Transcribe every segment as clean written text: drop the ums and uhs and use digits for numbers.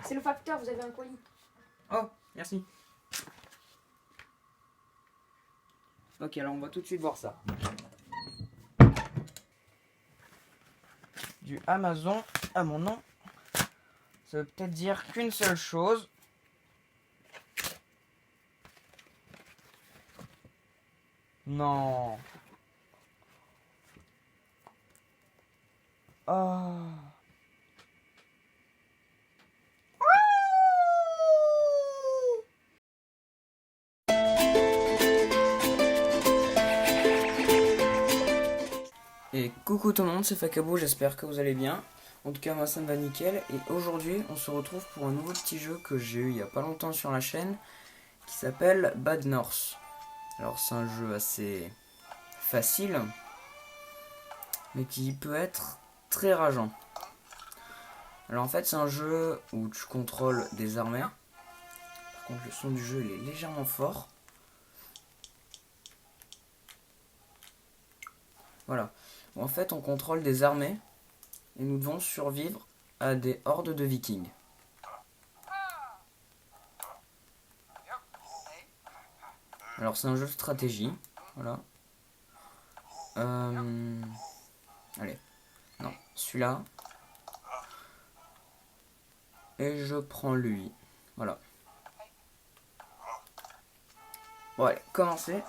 C'est le facteur, vous avez un colis. Oh, merci. Ok, alors on va tout de suite voir ça. Du Amazon à mon nom. Ça veut peut-être dire qu'une seule chose. Non. Ah. Et coucou tout le monde, c'est Fakabo, j'espère que vous allez bien. En tout cas, moi ça me va nickel. Et aujourd'hui, on se retrouve pour un nouveau petit jeu que j'ai eu il y a pas longtemps sur la chaîne, qui s'appelle Bad North. Alors c'est un jeu assez facile, mais qui peut être très rageant. Alors en fait, c'est un jeu où tu contrôles des armées. Par contre, le son du jeu il est légèrement fort. Voilà. Bon, en fait, on contrôle des armées et nous devons survivre à des hordes de vikings. Alors c'est un jeu de stratégie. Voilà. Allez. Non, celui-là. Et je prends lui. Voilà. Bon allez, commencez.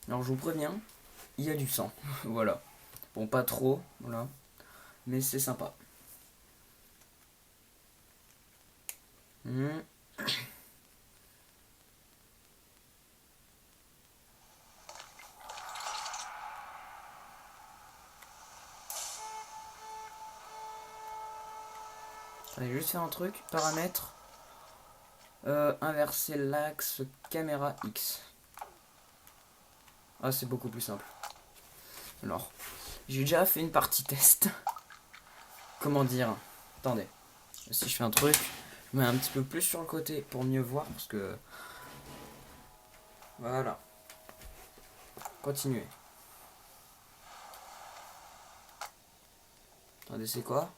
Alors je vous préviens, il y a du sang. Voilà. Bon, pas trop, voilà. Mais c'est sympa. Allez, juste faire un truc. Paramètres. Inverser l'axe caméra X. Ah, c'est beaucoup plus simple. Alors, j'ai déjà fait une partie test. Comment dire? Attendez. Si je fais un truc, je mets un petit peu plus sur le côté pour mieux voir parce que... Voilà. Continuez. Attendez, c'est quoi?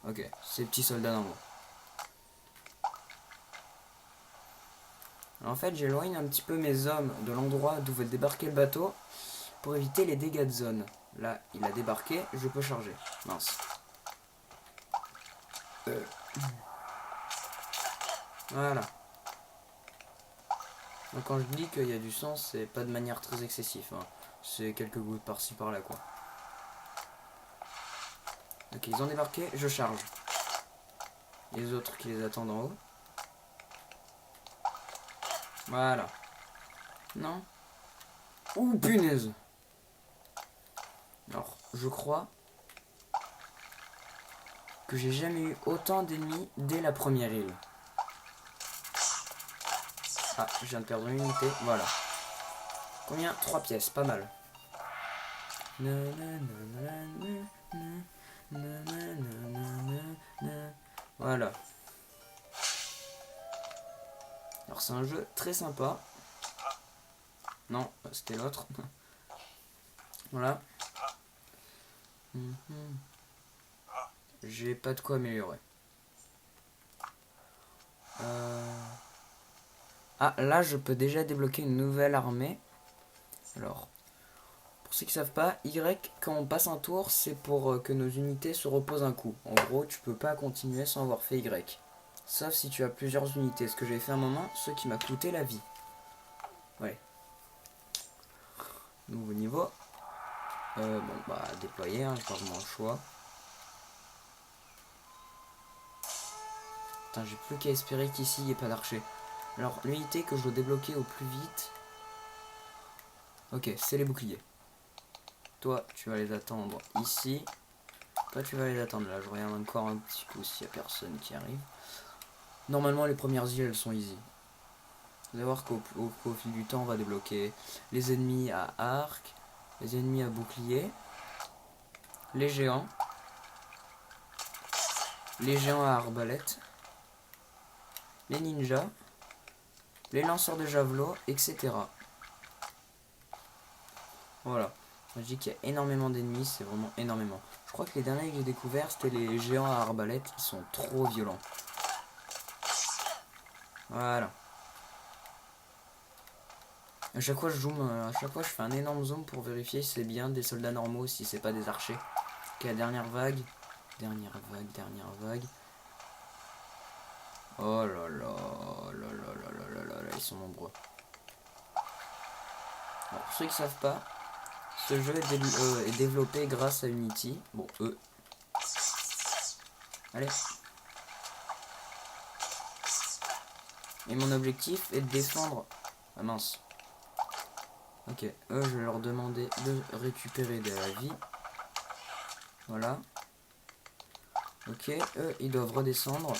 Ok, c'est petits soldats normaux. En fait, j'éloigne un petit peu mes hommes de l'endroit d'où veut débarquer le bateau pour éviter les dégâts de zone. Là, il a débarqué, je peux charger. Mince. Voilà. Donc quand je dis qu'il y a du sang, c'est pas de manière très excessive. Hein. C'est quelques gouttes par-ci par-là, quoi. Ok, ils ont débarqué, je charge. Les autres qui les attendent en haut. Voilà. Non. Ouh, punaise. Alors, je crois que j'ai jamais eu autant d'ennemis dès la première île. Ah, je viens de perdre une unité, voilà. Combien? 3 pièces, pas mal. Voilà. Alors c'est un jeu très sympa. Non, c'était l'autre. Voilà. J'ai pas de quoi améliorer. Ah, là je peux déjà débloquer une nouvelle armée. Alors, pour ceux qui savent pas, Y, quand on passe un tour, c'est pour que nos unités se reposent un coup. En gros, tu peux pas continuer sans avoir fait Y. Sauf si tu as plusieurs unités. Ce que j'ai fait un moment, ce qui m'a coûté la vie. Ouais. Nouveau niveau. Bon, bah, déployer, hein, j'ai pas vraiment le choix. Putain, j'ai plus qu'à espérer qu'ici, il n'y ait pas d'archer. Alors, l'unité que je dois débloquer au plus vite... Ok, c'est les boucliers. Toi, tu vas les attendre ici. Toi, tu vas les attendre là. Je regarde encore un petit coup s'il n'y a personne qui arrive. Normalement, les premières îles, elles sont easy. Vous allez voir qu'au fil du temps, on va débloquer les ennemis à arc, les ennemis à bouclier, les géants à arbalète, les ninjas, les lanceurs de javelot, etc. Voilà. Je dis qu'il y a énormément d'ennemis, c'est vraiment énormément. Je crois que les derniers que j'ai découverts, c'était les géants à arbalète, qui sont trop violents. Voilà. À chaque fois je zoome, à chaque fois je fais un énorme zoom pour vérifier si c'est bien des soldats normaux, si c'est pas des archers. Ok, la dernière vague. Dernière vague. Oh là là, ils sont nombreux. Alors, pour ceux qui savent pas, ce jeu est développé grâce à Unity. Bon, allez. Et mon objectif est de défendre... Ah mince. Ok, je vais leur demander de récupérer de la vie. Voilà. Ok, ils doivent redescendre.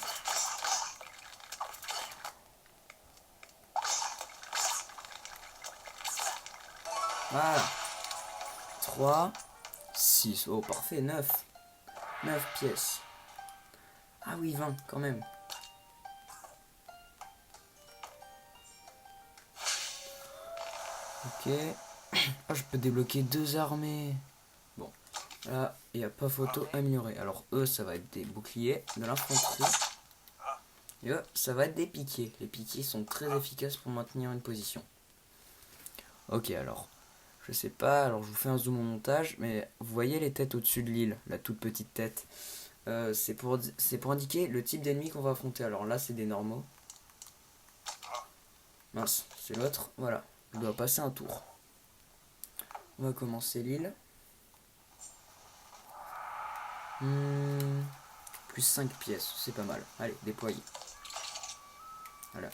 Voilà. 3, 6. Oh, parfait, 9. 9 pièces. Ah oui, 20 quand même. Ok. Ah, je peux débloquer 2 armées. Bon, là, il n'y a pas photo améliorée. Alors, eux, ça va être des boucliers, de l'infanterie. Et eux, ça va être des piquiers. Les piquiers sont très efficaces pour maintenir une position. Ok, alors, je sais pas, alors je vous fais un zoom au montage, mais vous voyez les têtes au-dessus de l'île, la toute petite tête. C'est pour indiquer le type d'ennemi qu'on va affronter. Alors là, c'est des normaux. Mince, c'est l'autre. Voilà, je dois passer un tour. On va commencer l'île. Plus 5 pièces, c'est pas mal. Allez, déployer. Voilà.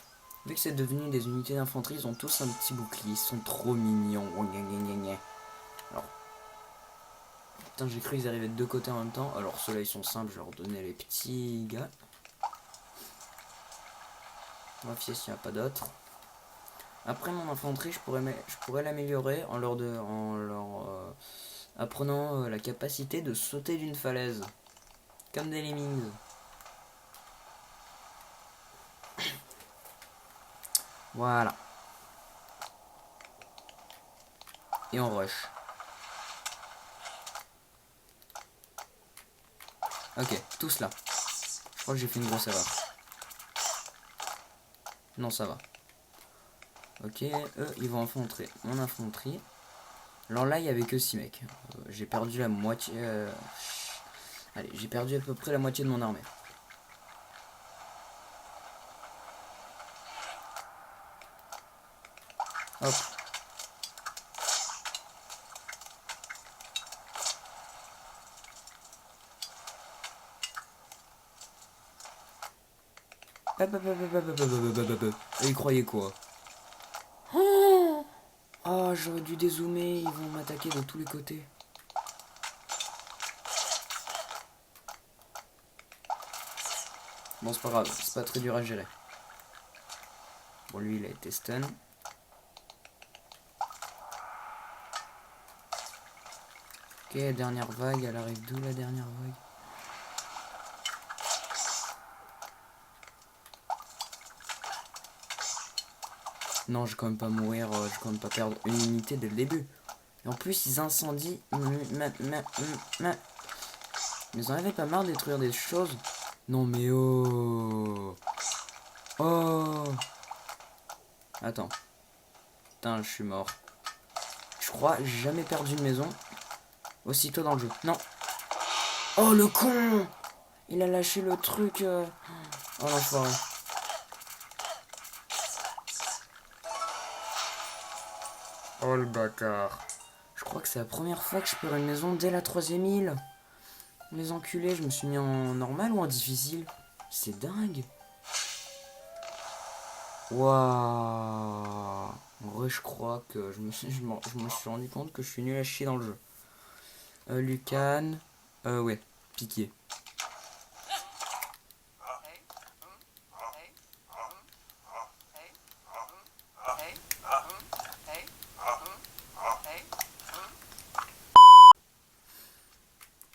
Vu que c'est devenu des unités d'infanterie, ils ont tous un petit bouclier. Ils sont trop mignons. Alors, putain, j'ai cru qu'ils arrivaient de deux côtés en même temps. Alors, ceux-là, ils sont simples. Je vais leur donner les petits gars. On va fier s'il n'y a pas d'autres. Après, mon infanterie, je pourrais l'améliorer en leur apprenant la capacité de sauter d'une falaise. Comme des lemmings. Voilà. Et on rush. Ok, tous là. Je crois que j'ai fait une grosse erreur. Non, ça va. Ok, eux, ils vont affronter mon infanterie. Alors là, il n'y avait que 6 mecs. J'ai perdu la moitié... Allez, j'ai perdu à peu près la moitié de mon armée. Hop. Et ils croyaient quoi? Oh, j'aurais dû dézoomer, ils vont m'attaquer de tous les côtés. Bon, c'est pas grave, c'est pas très dur à gérer. Bon, lui, il a été stun. Ok, dernière vague, elle arrive d'où la dernière vague? Non, je vais quand même pas mourir, je vais quand même pas perdre une unité dès le début. Et en plus, ils incendient. Ils en avaient pas marre de détruire des choses. Non mais oh. Oh. Attends. Putain, je suis mort. Je crois j'ai jamais perdu une maison aussitôt dans le jeu. Non. Oh le con. Il a lâché le truc. Oh l'enfoiré. Oh le bâtard. Je crois que c'est la première fois que je perds une maison dès la 3ème île. Les enculés, je me suis mis en normal ou en difficile? C'est dingue. Waouh. En vrai, je crois que je me suis rendu compte que je suis nul à chier dans le jeu. Lucan. Ouais, piqué.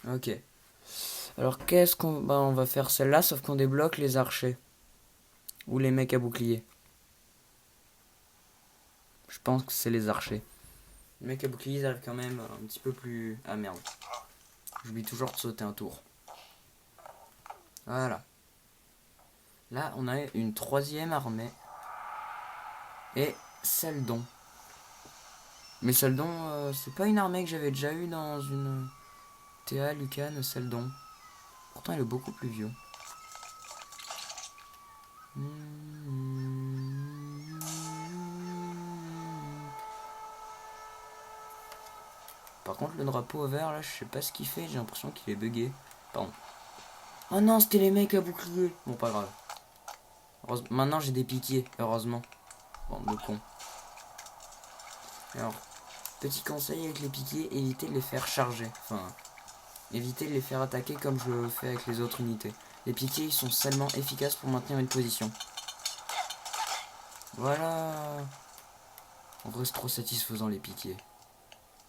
Ok. Alors qu'est-ce qu'on... Bah on va faire celle-là, sauf qu'on débloque les archers. Ou les mecs à bouclier. Je pense que c'est les archers. Les mecs à bouclier ils arrivent quand même un petit peu plus... Ah merde. J'oublie toujours de sauter un tour. Voilà. Là on a une troisième armée. Et Seldon. Mais Seldon, c'est pas une armée que j'avais déjà eue dans une TA Lucan Seldon. Pourtant il est beaucoup plus vieux. Par contre le drapeau vert là je sais pas ce qu'il fait, j'ai l'impression qu'il est bugué. Pardon. Oh non c'était les mecs à bouclier. Bon pas grave. Maintenant j'ai des piquiers, heureusement. Bande de cons. Alors, petit conseil avec les piquiers, évitez de les faire charger. Enfin, évitez de les faire attaquer comme je le fais avec les autres unités. Les piquiers ils sont seulement efficaces pour maintenir une position. Voilà. En vrai c'est trop satisfaisant les piquiers.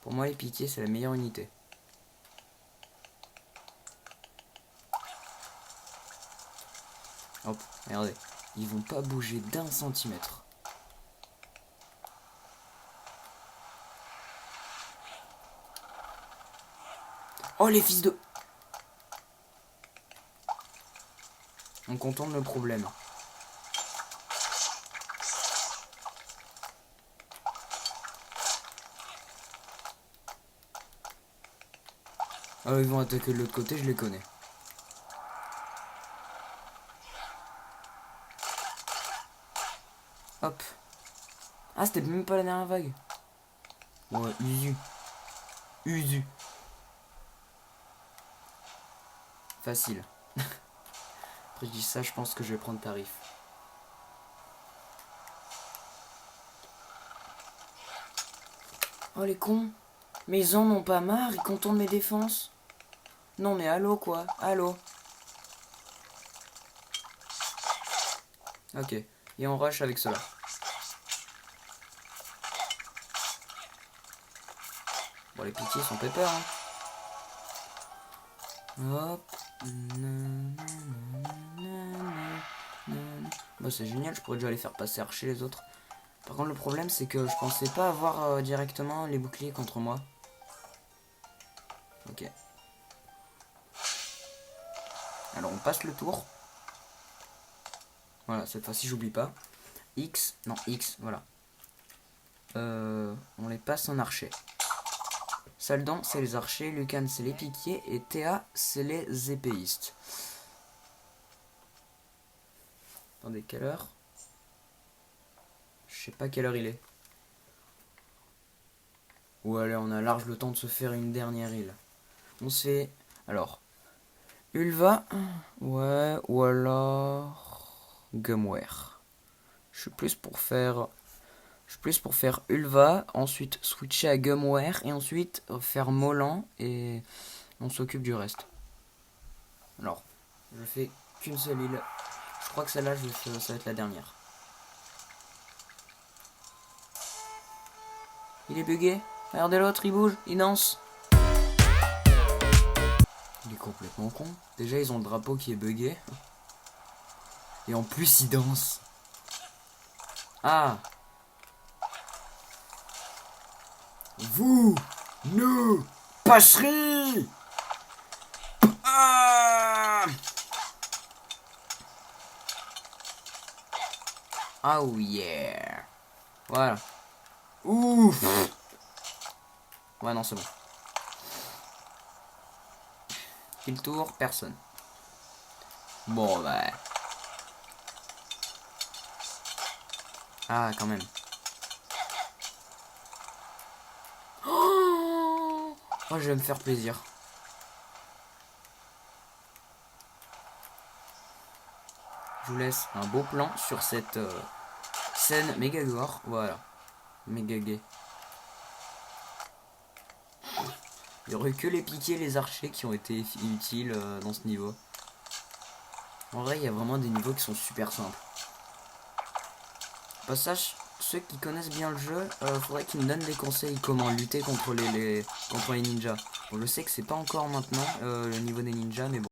Pour moi les piquiers c'est la meilleure unité. Hop, regardez. Ils vont pas bouger d'un centimètre. Oh les fils de... On contourne le problème. Ah ils vont attaquer de l'autre côté, je les connais. Hop. Ah c'était même pas la dernière vague. Ouais, usu. Usu. Facile. Après je dis ça, je pense que je vais prendre tarif. Oh les cons. Mais ils en ont pas marre, ils contournent mes défenses. Non mais allô quoi, allô. Ok, et on rush avec cela. Bon les piquiers sont pépères hein. Hop. Bon c'est génial, je pourrais déjà les faire passer archer les autres. Par contre le problème c'est que je pensais pas avoir directement les boucliers contre moi. Ok. Alors on passe le tour. Voilà, cette fois-ci j'oublie pas. X, non X, voilà. On les passe en archer. Seldon c'est les archers, Lucan c'est les piquiers et Théa c'est les épéistes. Attendez, quelle heure? Je sais pas quelle heure il est. Ou allez, on a large le temps de se faire une dernière île. On se fait... Alors... Ulva. Ouais, ou alors... Gumware. Je suis plus pour faire Ulva, ensuite switcher à Gumware, et ensuite faire Molan, et on s'occupe du reste. Alors, je fais qu'une seule île. Je crois que celle-là, ça va être la dernière. Il est bugué. Regardez l'autre, il bouge, il danse. Il est complètement con. Déjà, ils ont le drapeau qui est bugué. Et en plus, il danse. Ah. Vous ne passerez. Ah. Oh yeah. Voilà. Ouf. Ouais, non, c'est bon. Kill tour, personne. Bon, bah. Ah, quand même. Oh, je vais me faire plaisir. Je vous laisse un beau plan sur cette scène méga gore. Voilà. Méga gay. Il n'y aurait que les piquets et les archers qui ont été utiles dans ce niveau. En vrai, il y a vraiment des niveaux qui sont super simples. Au passage, ceux qui connaissent bien le jeu, faudrait qu'ils me donnent des conseils comment lutter contre contre les ninjas. Bon, je sais que c'est pas encore maintenant le niveau des ninjas, mais bon.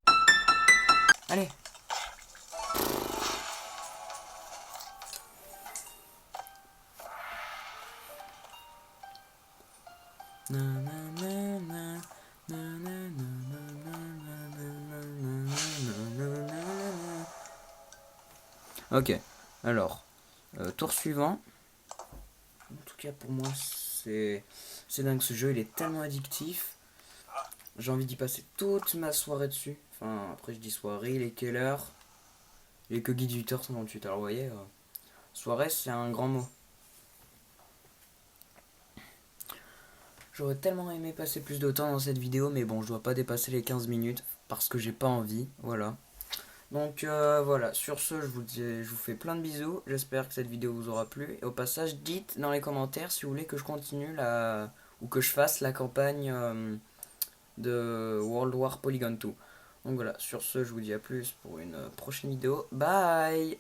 Allez. Ok, alors, tour suivant. En tout cas, pour moi, c'est dingue. Ce jeu, il est tellement addictif. J'ai envie d'y passer toute ma soirée dessus. Enfin, après, je dis soirée, il est quelle heure? Il est que 18h58. Alors, vous voyez, soirée, c'est un grand mot. J'aurais tellement aimé passer plus de temps dans cette vidéo, mais bon, je dois pas dépasser les 15 minutes parce que j'ai pas envie. Voilà. Donc voilà, sur ce, je vous fais plein de bisous. J'espère que cette vidéo vous aura plu. Et au passage, dites dans les commentaires si vous voulez que je continue ou que je fasse la campagne de World War Polygon 2. Donc voilà, sur ce, je vous dis à plus pour une prochaine vidéo. Bye!